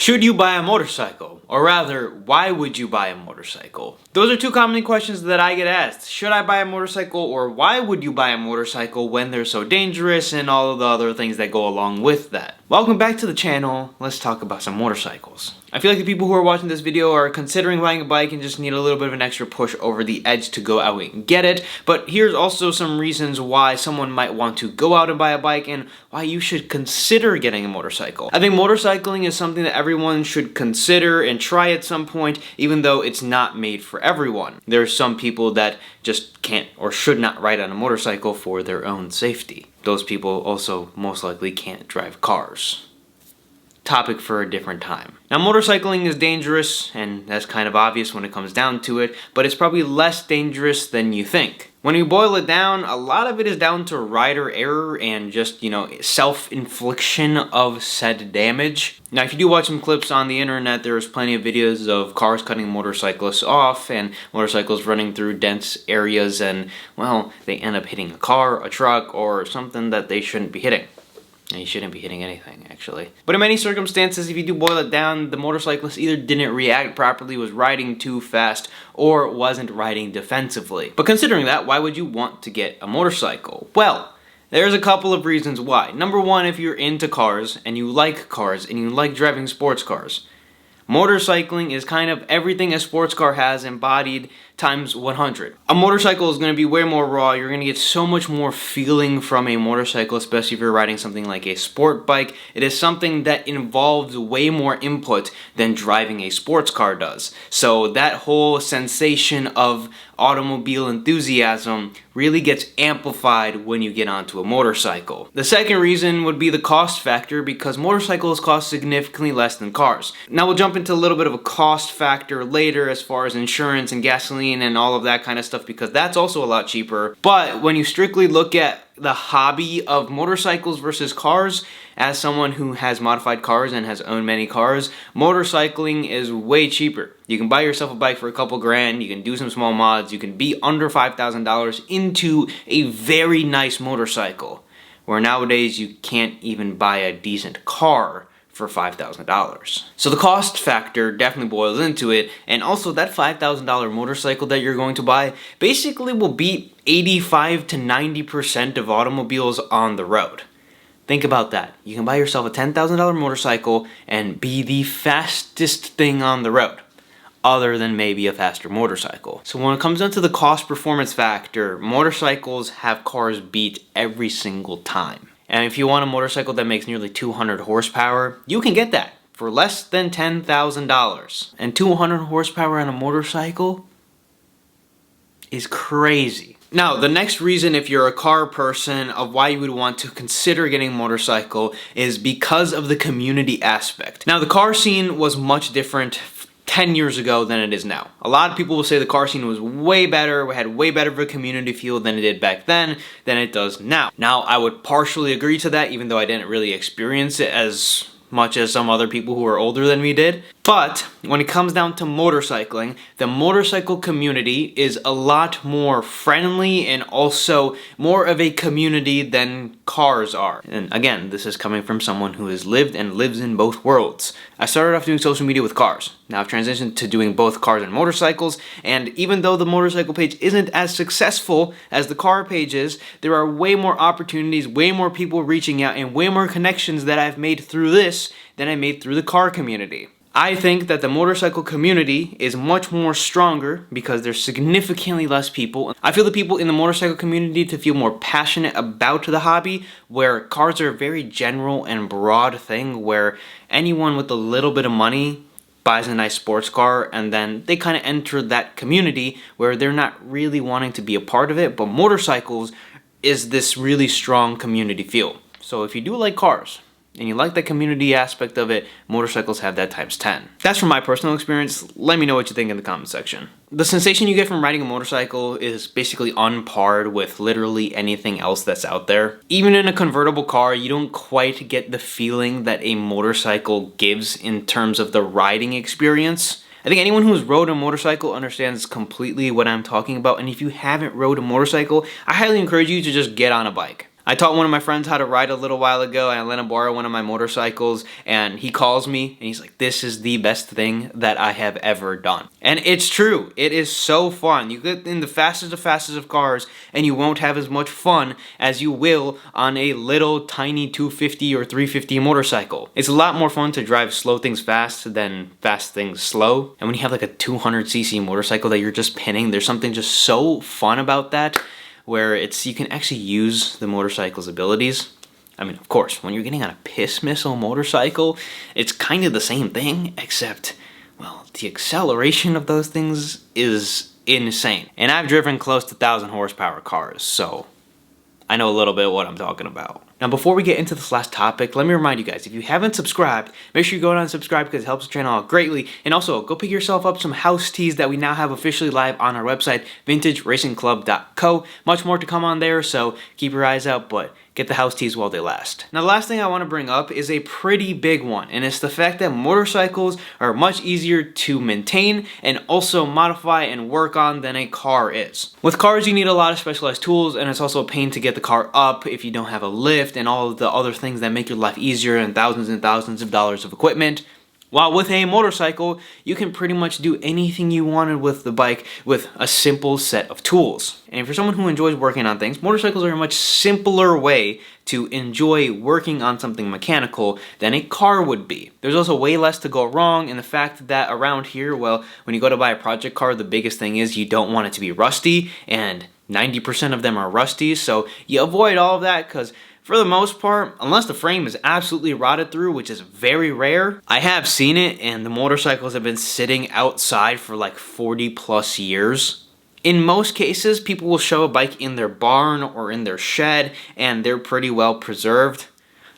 Should you buy a motorcycle? Or rather, why would you buy a motorcycle? Those are two common questions that I get asked. Should I buy a motorcycle, or why would you buy a motorcycle when they're so dangerous, and all of the other things that go along with that? Welcome back to the channel. Let's talk about some motorcycles. I feel like the people who are watching this video are considering buying a bike and just need a little bit of an extra push over the edge to go out and get it. But here's also some reasons why someone might want to go out and buy a bike and why you should consider getting a motorcycle. I think motorcycling is something that everyone should consider and try at some point, even though it's not made for everyone. There are some people that just can't or should not ride on a motorcycle for their own safety. Those people also most likely can't drive cars. Topic for a different time. Now, motorcycling is dangerous, and that's kind of obvious when it comes down to it, but it's probably less dangerous than you think. When you boil it down, a lot of it is down to rider error and just, self-infliction of said damage. Now, if you do watch some clips on the internet, there's plenty of videos of cars cutting motorcyclists off and motorcycles running through dense areas and, well, they end up hitting a car, a truck, or something that they shouldn't be hitting. And you shouldn't be hitting anything, actually. But in many circumstances, if you do boil it down, the motorcyclist either didn't react properly, was riding too fast, or wasn't riding defensively. But considering that, why would you want to get a motorcycle? Well, there's a couple of reasons why. Number one, if you're into cars, and you like driving sports cars, motorcycling is kind of everything a sports car has embodied times 100. A motorcycle is going to be way more raw. You're going to get so much more feeling from a motorcycle, especially if you're riding something like a sport bike. It is something that involves way more input than driving a sports car does. So that whole sensation of automobile enthusiasm really gets amplified when you get onto a motorcycle. The second reason would be the cost factor, because motorcycles cost significantly less than cars. Now we'll jump into a little bit of a cost factor later as far as insurance and gasoline and all of that kind of stuff, because that's also a lot cheaper. But when you strictly look at the hobby of motorcycles versus cars, as someone who has modified cars and has owned many cars, motorcycling is way cheaper. You can buy yourself a bike for a couple grand, you can do some small mods, you can be under $5,000 into a very nice motorcycle, where nowadays you can't even buy a decent car for $5,000. So the cost factor definitely boils into it, and also that $5,000 motorcycle that you're going to buy basically will beat 85 to 90% of automobiles on the road. Think about that. You can buy yourself a $10,000 motorcycle and be the fastest thing on the road, other than maybe a faster motorcycle. So when it comes down to the cost performance factor, motorcycles have cars beat every single time. And if you want a motorcycle that makes nearly 200 horsepower, you can get that for less than $10,000. And 200 horsepower on a motorcycle is crazy. Now, the next reason, if you're a car person, of why you would want to consider getting a motorcycle is because of the community aspect. Now, the car scene was much different 10 years ago than it is now. A lot of people will say the car scene was way better, had way better of a community feel than it did back then than it does now. Now, I would partially agree to that, even though I didn't really experience it as much as some other people who are older than me did. But when it comes down to motorcycling, the motorcycle community is a lot more friendly and also more of a community than cars are. And again, this is coming from someone who has lived and lives in both worlds. I started off doing social media with cars. Now I've transitioned to doing both cars and motorcycles, and even though the motorcycle page isn't as successful as the car page is, there are way more opportunities, way more people reaching out, and way more connections that I've made through this than I made through the car community. I think that the motorcycle community is much more stronger because there's significantly less people. I feel the people in the motorcycle community to feel more passionate about the hobby, where cars are a very general and broad thing where anyone with a little bit of money buys a nice sports car and then they kind of enter that community where they're not really wanting to be a part of it. But motorcycles is this really strong community feel. So if you do like cars, and you like the community aspect of it, motorcycles have that times 10. That's from my personal experience. Let me know what you think in the comment section. The sensation you get from riding a motorcycle is basically on par with literally anything else that's out there. Even in a convertible car, you don't quite get the feeling that a motorcycle gives in terms of the riding experience. I think anyone who's rode a motorcycle understands completely what I'm talking about, and if you haven't rode a motorcycle, I highly encourage you to just get on a bike. I taught one of my friends how to ride a little while ago, and I let him borrow one of my motorcycles, and he calls me and he's like, this is the best thing that I have ever done. And it's true. It is so fun. You get in the fastest of cars and you won't have as much fun as you will on a little tiny 250 or 350 motorcycle. It's a lot more fun to drive slow things fast than fast things slow. And when you have like a 200cc motorcycle that you're just pinning, there's something just so fun about that, where you can actually use the motorcycle's abilities. I mean, of course, when you're getting on a piss missile motorcycle, it's kind of the same thing, except, well, the acceleration of those things is insane. And I've driven close to 1,000 horsepower cars, so I know a little bit what I'm talking about. Now, before we get into this last topic, let me remind you guys, if you haven't subscribed, make sure you go down and subscribe because it helps the channel out greatly. And also, go pick yourself up some house teas that we now have officially live on our website, vintageracingclub.co. Much more to come on there, so keep your eyes out, but get the house teas while they last. Now, the last thing I want to bring up is a pretty big one, and it's the fact that motorcycles are much easier to maintain and also modify and work on than a car is. With cars, you need a lot of specialized tools, and it's also a pain to get the car up if you don't have a lift and all of the other things that make your life easier, and thousands of dollars of equipment. While with a motorcycle, you can pretty much do anything you wanted with the bike with a simple set of tools. And if you're someone who enjoys working on things, motorcycles are a much simpler way to enjoy working on something mechanical than a car would be. There's also way less to go wrong in the fact that around here, well, when you go to buy a project car, the biggest thing is you don't want it to be rusty, and 90% of them are rusty, so you avoid all of that because for the most part, unless the frame is absolutely rotted through, which is very rare, I have seen it, and the motorcycles have been sitting outside for like 40 plus years. In most cases, people will show a bike in their barn or in their shed, and they're pretty well preserved.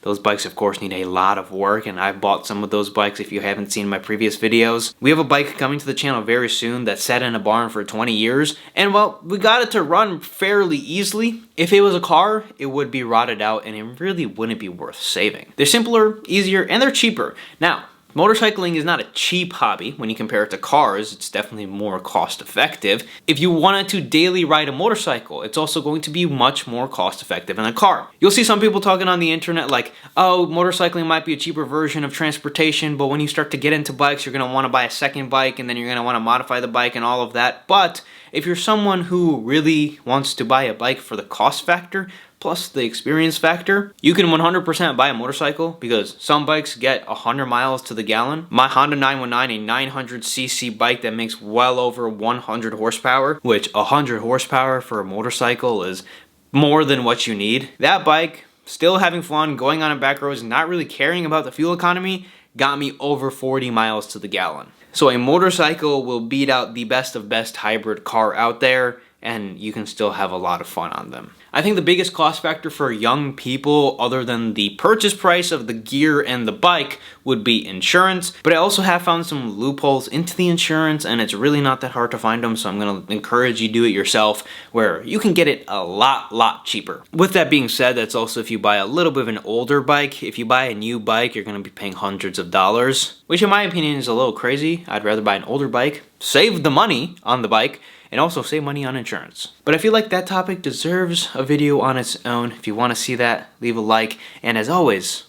Those bikes, of course, need a lot of work, and I've bought some of those bikes if you haven't seen my previous videos. We have a bike coming to the channel very soon that sat in a barn for 20 years, and well, we got it to run fairly easily. If it was a car, it would be rotted out, and it really wouldn't be worth saving. They're simpler, easier, and they're cheaper. Now, motorcycling is not a cheap hobby. When you compare it to cars, it's definitely more cost effective. If you wanted to daily ride a motorcycle, it's also going to be much more cost effective than a car. You'll see some people talking on the internet like, oh, motorcycling might be a cheaper version of transportation, but when you start to get into bikes, you're going to want to buy a second bike, and then you're going to want to modify the bike and all of that. But if you're someone who really wants to buy a bike for the cost factor, plus the experience factor, you can 100% buy a motorcycle because some bikes get 100 miles to the gallon. My Honda 919, a 900cc bike that makes well over 100 horsepower, which 100 horsepower for a motorcycle is more than what you need. That bike, still having fun, going on a back roads, not really caring about the fuel economy, got me over 40 miles to the gallon. So a motorcycle will beat out the best of best hybrid car out there, and you can still have a lot of fun on them. I think the biggest cost factor for young people, other than the purchase price of the gear and the bike, would be insurance. But I also have found some loopholes into the insurance, and it's really not that hard to find them, so I'm going to encourage you to do it yourself, where you can get it a lot cheaper. With that being said, that's also if you buy a little bit of an older bike. If you buy a new bike, you're going to be paying hundreds of dollars, which in my opinion is a little crazy. I'd rather buy an older bike, save the money on the bike, and also save money on insurance. But I feel like that topic deserves a video on its own. If you want to see that, leave a like. And as always,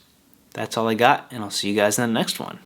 that's all I got, and I'll see you guys in the next one.